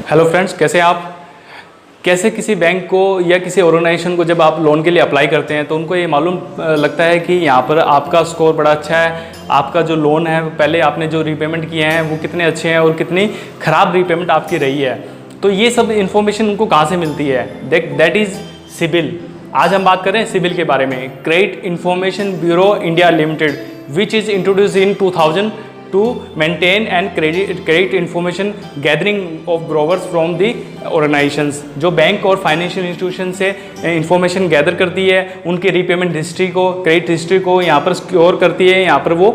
Hello friends, कैसे आप कैसे किसी बैंक को या किसी ऑर्गेनाइजेशन को जब आप लोन के लिए अप्लाई करते हैं तो उनको ये मालूम लगता है कि यहाँ पर आपका स्कोर बड़ा अच्छा है, आपका जो लोन है पहले आपने जो रीपेमेंट किए हैं वो कितने अच्छे हैं और कितनी ख़राब रीपेमेंट आपकी रही है। तो ये सब इन्फॉर्मेशन उनको कहाँ से मिलती है? That is CIBIL. आज हम बात कर रहे हैं सिबिल के बारे में। Credit information bureau India limited which is introduce in 2000 to maintain and credit information gathering of borrowers from the organizations। जो बैंक और फाइनेंशियल इंस्टीट्यूशन से इंफॉर्मेशन गैदर करती है, उनके रीपेमेंट हिस्ट्री को, क्रेडिट हिस्ट्री को यहाँ पर स्क्योर करती है, यहाँ पर वो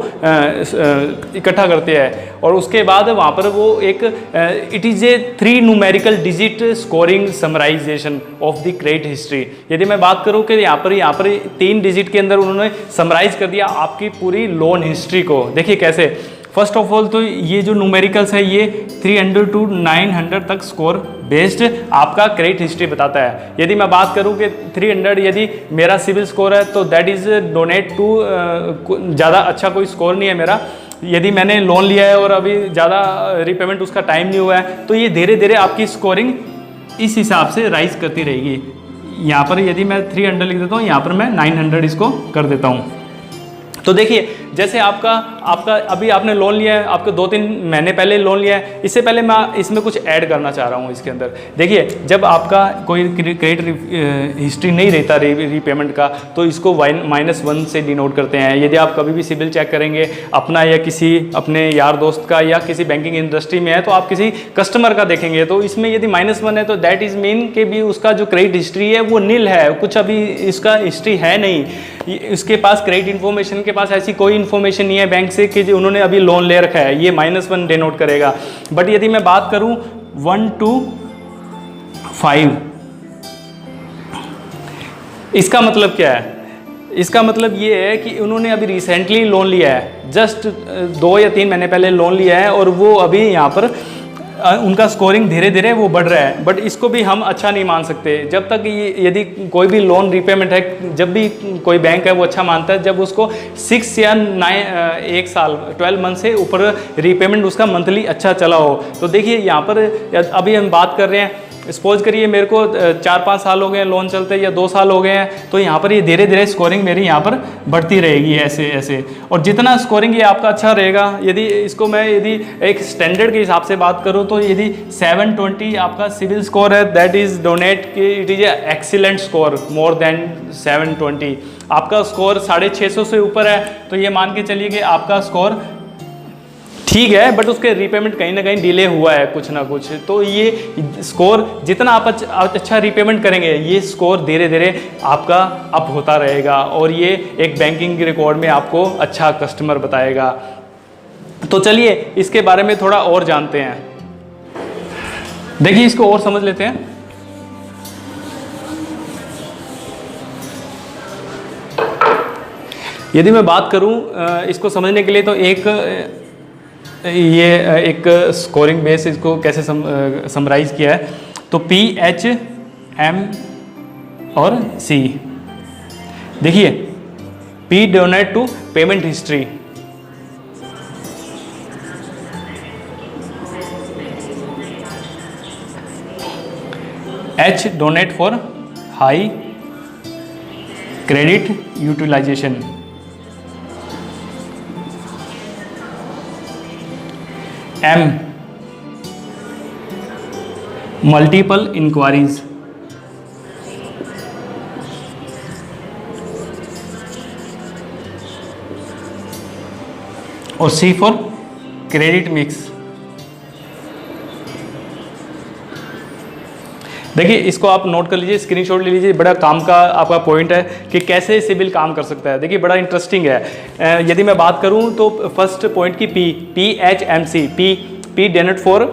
इकट्ठा करते हैं और उसके बाद वहाँ पर वो एक it is a 3 numerical digit scoring summarization of the credit history. यदि मैं बात करूँ कि यहाँ पर 3 डिजिट के अंदर उन्होंने समराइज कर दिया आपकी पूरी लोन हिस्ट्री को। देखिए कैसे। फर्स्ट ऑफ ऑल तो ये जो न्यूमेरिकल्स है ये 300 to 900 तक स्कोर बेस्ड आपका क्रेडिट हिस्ट्री बताता है। यदि मैं बात करूं कि 300 यदि मेरा सिविल स्कोर है तो दैट इज़ डोनेट टू ज़्यादा अच्छा कोई स्कोर नहीं है मेरा। यदि मैंने लोन लिया है और अभी ज़्यादा रीपेमेंट उसका टाइम नहीं हुआ है तो ये धीरे धीरे आपकी स्कोरिंग इस हिसाब से राइज करती रहेगी। यहाँ पर यदि मैं 300 लिख देता हूँ, यहाँ पर मैं 900 इसको कर देता हूँ। तो देखिए जैसे आपका अभी आपने लोन लिया है, आपको 2-3 महीने पहले लोन लिया है। इससे पहले मैं इसमें कुछ ऐड करना चाह रहा हूँ इसके अंदर। देखिए जब आपका कोई क्रेडिट हिस्ट्री नहीं रहता रीपेमेंट का तो इसको -1 से डिनोट करते हैं। यदि आप कभी भी सिबिल चेक करेंगे अपना या किसी अपने यार दोस्त का या किसी बैंकिंग इंडस्ट्री में है तो आप किसी कस्टमर का देखेंगे तो इसमें यदि -1 है तो दैट इज़ मीन कि भी उसका जो क्रेडिट हिस्ट्री है वो नील है, कुछ अभी इसका हिस्ट्री है नहीं। इसके पास क्रेडिट इन्फॉर्मेशन के पास ऐसी कोई इन्फॉर्मेशन नहीं है बैंक से कि जो उन्होंने अभी लोन ले रखा है, ये -1 डिनोट करेगा। बट यदि मैं बात करूं 1 to 5, इसका मतलब क्या है? इसका मतलब ये है कि उन्होंने अभी रिसेंटली लोन लिया है, जस्ट 2 या 3 महीने पहले लोन लिया है और वो अभी यहाँ पर उनका स्कोरिंग धीरे धीरे वो बढ़ रहा है। बट इसको भी हम अच्छा नहीं मान सकते जब तक यदि कोई भी लोन रीपेमेंट है, जब भी कोई बैंक है वो अच्छा मानता है जब उसको 6 या 1 साल 12 मंथ से ऊपर रीपेमेंट उसका मंथली अच्छा चला हो। तो देखिए यहाँ पर अभी हम बात कर रहे हैं, सपोज करिए मेरे को 4-5 साल हो गए हैं लोन चलते या 2 साल हो गए हैं तो यहाँ पर ये धीरे धीरे स्कोरिंग मेरी यहाँ पर बढ़ती रहेगी ऐसे ऐसे। और जितना स्कोरिंग ये आपका अच्छा रहेगा, यदि इसको मैं यदि एक स्टैंडर्ड के हिसाब से बात करूँ तो यदि 720 आपका सिविल स्कोर है दैट इज़ डोनेट कि it is A excellent score more than 720। आपका स्कोर 650 से ऊपर है तो ये मान के चलिए कि आपका स्कोर ठीक है बट उसके रीपेमेंट कहीं ना कहीं डिले हुआ है कुछ ना कुछ। तो ये स्कोर जितना आप अच्छा रीपेमेंट करेंगे ये स्कोर धीरे धीरे आपका अप होता रहेगा और ये एक बैंकिंग रिकॉर्ड में आपको अच्छा कस्टमर बताएगा। तो चलिए इसके बारे में थोड़ा और जानते हैं। देखिए इसको और समझ लेते हैं। यदि मैं बात करूं इसको समझने के लिए तो एक स्कोरिंग बेस इसको कैसे समराइज किया है तो P, H, M और C। देखिए P denote to payment history, H denote for high credit utilization, M multiple inquiries, और C फॉर क्रेडिट मिक्स। देखिए इसको आप नोट कर लीजिए, स्क्रीनशॉट ले लीजिए, बड़ा काम का आपका पॉइंट है कि कैसे सिबिल काम कर सकता है। देखिए बड़ा इंटरेस्टिंग है। यदि मैं बात करूं तो फर्स्ट पॉइंट की PHMC, P donate for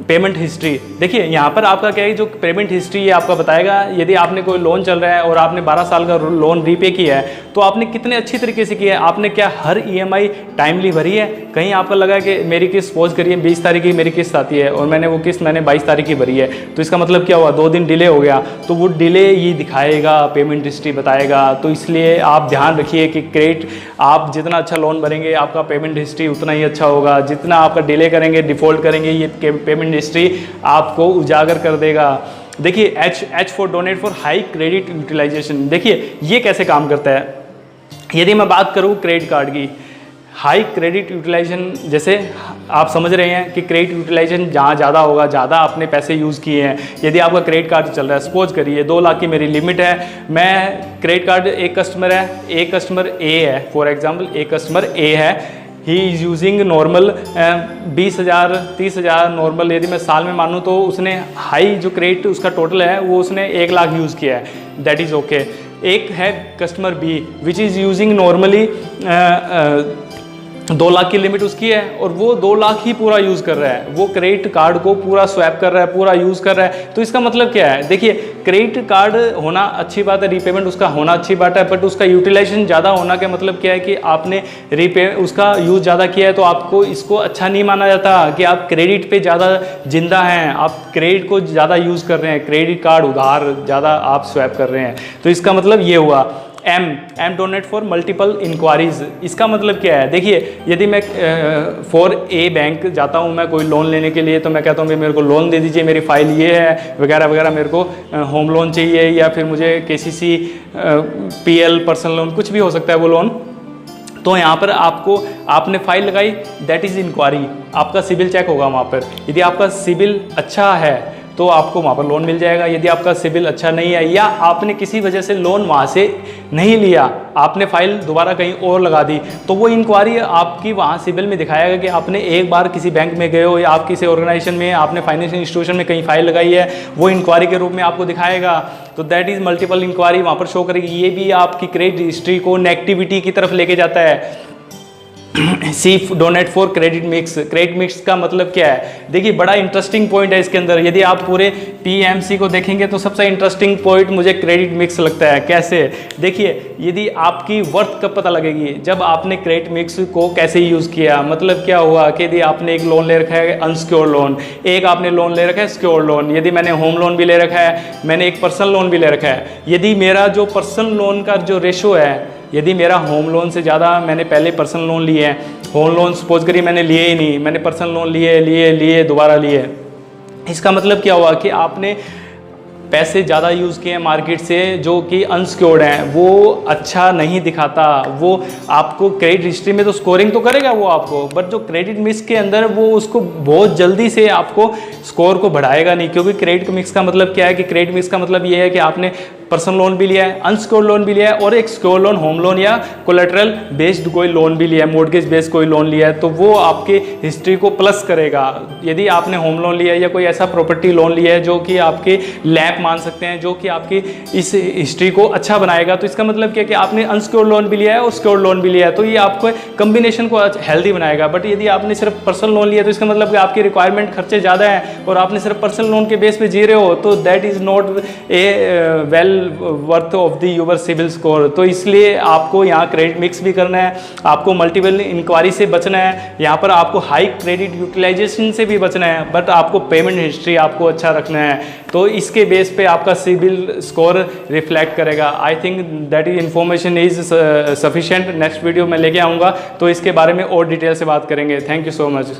payment history. देखिए यहाँ पर आपका क्या है, जो पेमेंट हिस्ट्री है आपका बताएगा यदि आपने कोई लोन चल रहा है और आपने 12 साल का लोन रीपे किया है तो आपने कितने अच्छी तरीके से किया है, आपने क्या हर EMI टाइमली भरी है, कहीं आपको लगा कि मेरी किस्त सपोज करिए 20 तारीख की मेरी किस्त आती है और मैंने वो किस्त 22 तारीख की भरी है, तो इसका मतलब क्या हुआ, 2 दिन डिले हो गया, तो वो डिले ये दिखाएगा, पेमेंट हिस्ट्री बताएगा। तो इसलिए आप ध्यान रखिए कि क्रेडिट, आप जितना अच्छा लोन भरेंगे आपका पेमेंट हिस्ट्री उतना ही अच्छा होगा। जितना आपका डिले करेंगे, डिफ़ॉल्ट करेंगे, ये पेमेंट हिस्ट्री आपको उजागर कर देगा। देखिए H for denote for high credit utilization. देखिए ये कैसे काम करता है। यदि मैं बात करूँ क्रेडिट कार्ड की, हाई क्रेडिट यूटिलाइजेशन, जैसे आप समझ रहे हैं कि क्रेडिट यूटिलाइजेशन जहाँ ज़्यादा होगा, ज़्यादा आपने पैसे यूज़ किए हैं। यदि आपका क्रेडिट कार्ड चल रहा है, सपोज करिए 2 लाख की मेरी लिमिट है, मैं क्रेडिट कार्ड, एक कस्टमर है, एक कस्टमर ए है, फॉर एग्जांपल एक कस्टमर ए है, he is using normal 20,000 30,000 normal. यदि मैं साल में मानूँ तो उसने हाई जो क्रेडिट उसका टोटल है वो उसने 1 लाख यूज़ किया है, दैट इज़ ओके। एक है customer B which is using normally 2 lakh की लिमिट उसकी है और वो 2 लाख ही पूरा यूज़ कर रहा है, वो क्रेडिट कार्ड को पूरा स्वैप कर रहा है, पूरा यूज़ कर रहा है। तो इसका मतलब क्या है, देखिए क्रेडिट कार्ड होना अच्छी बात है, रीपेमेंट उसका होना अच्छी बात है, बट उसका यूटिलाइजेशन ज़्यादा होना का मतलब क्या है कि आपने उसका यूज़ ज़्यादा किया है, तो आपको इसको अच्छा नहीं माना जाता कि आप क्रेडिट पे ज़्यादा जिंदा हैं, आप क्रेडिट को ज़्यादा यूज़ कर रहे हैं, क्रेडिट कार्ड उधार ज़्यादा आप स्वैप कर रहे हैं। तो इसका मतलब ये हुआ। M denote for multiple inquiries. इसका मतलब क्या है, देखिए यदि मैं फॉर ए बैंक जाता हूँ मैं कोई लोन लेने के लिए, तो मैं कहता हूँ मेरे को लोन दे दीजिए, मेरी फाइल ये है वगैरह वगैरह, मेरे को होम लोन चाहिए या फिर मुझे KCC PL पर्सनल लोन, कुछ भी हो सकता है वो लोन। तो यहाँ पर आपने फाइल लगाई, दैट इज़ इंक्वायरी, आपका सिबिल चेक होगा वहाँ पर। यदि आपका सिबिल अच्छा है तो आपको वहाँ पर लोन मिल जाएगा। यदि आपका सिबिल अच्छा नहीं है या आपने किसी वजह से लोन वहाँ से नहीं लिया, आपने फाइल दोबारा कहीं और लगा दी, तो वो इंक्वायरी आपकी वहाँ सिबिल में दिखाएगा कि आपने एक बार किसी बैंक में गए हो या आप किसी ऑर्गेनाइजेशन में, आपने फाइनेंशियल इंस्टीट्यूशन में कहीं फाइल लगाई है, वो इंक्वायरी के रूप में आपको दिखाएगा। तो दैट इज़ मल्टीपल इंक्वायरी वहाँ पर शो करेगी। ये भी आपकी क्रेडिट हिस्ट्री को नेगेटिविटी की तरफ लेके जाता है। C denote for credit mix. Credit mix का मतलब क्या है, देखिए बड़ा इंटरेस्टिंग पॉइंट है इसके अंदर। यदि आप पूरे PMC को देखेंगे तो सबसे इंटरेस्टिंग पॉइंट मुझे क्रेडिट मिक्स लगता है। कैसे, देखिए यदि आपकी वर्थ कब पता लगेगी, जब आपने क्रेडिट मिक्स को कैसे यूज़ किया। मतलब क्या हुआ कि यदि आपने एक लोन ले रखा है अनसिक्योर्ड लोन, एक आपने लोन ले रखा है सिक्योर्ड लोन, यदि मैंने होम लोन भी ले रखा है, मैंने एक पर्सनल लोन भी ले रखा है, यदि मेरा जो पर्सनल लोन का जो रेशो है, यदि मेरा होम लोन से ज़्यादा मैंने पहले पर्सनल लोन लिए हैं, होम लोन सपोज करिए मैंने लिए ही नहीं, मैंने पर्सनल लोन लिए दोबारा लिए, इसका मतलब क्या हुआ कि आपने पैसे ज़्यादा यूज़ किए हैं मार्केट से, जो कि अनसिक्योर्ड हैं, वो अच्छा नहीं दिखाता। वो आपको क्रेडिट हिस्ट्री में तो स्कोरिंग तो करेगा वो आपको, बट जो क्रेडिट मिक्स के अंदर वो उसको बहुत जल्दी से आपको स्कोर को बढ़ाएगा नहीं। क्योंकि क्रेडिट मिक्स का मतलब क्या है कि क्रेडिट मिक्स का मतलब ये है कि आपने पर्सनल लोन भी लिया है, अनसिक्योर्ड लोन भी लिया है और एक सिक्योर लोन, होम लोन या कोलेटरल बेस्ड कोई लोन भी लिया है, मॉर्गेज बेस्ड कोई लोन लिया है, तो वो आपके हिस्ट्री को प्लस करेगा। यदि आपने होम लोन लिया है या कोई ऐसा प्रॉपर्टी लोन लिया है जो कि आपके लैप मान सकते हैं, जो कि आपकी इस हिस्ट्री को अच्छा बनाएगा, तो इसका मतलब क्या है कि आपने अनसिक्योर्ड लोन भी लिया है और सिक्योर्ड लोन भी लिया है, तो ये आपको कम्बिनेशन को हेल्दी बनाएगा। बट यदि आपने सिर्फ पर्सनल लोन लिया तो इसका मतलब कि आपकी रिक्वायरमेंट खर्चे ज़्यादा हैं और आपने सिर्फ पर्सनल लोन के बेस पे जी रहे हो, तो that is not a well worth of the your civil score. तो इसलिए आपको यहाँ क्रेडिट मिक्स भी करना है, आपको मल्टीपल इंक्वायरी से बचना है, यहाँ पर आपको हाई क्रेडिट यूटिलाइजेशन से भी बचना है, बट आपको पेमेंट हिस्ट्री आपको अच्छा रखना है। तो इसके बेस पे आपका सिविल स्कोर रिफ्लेक्ट करेगा। I think that is information is sufficient. Next video में लेके आऊँगा तो इसके बारे में और डिटेल से बात करेंगे। Thank you so much.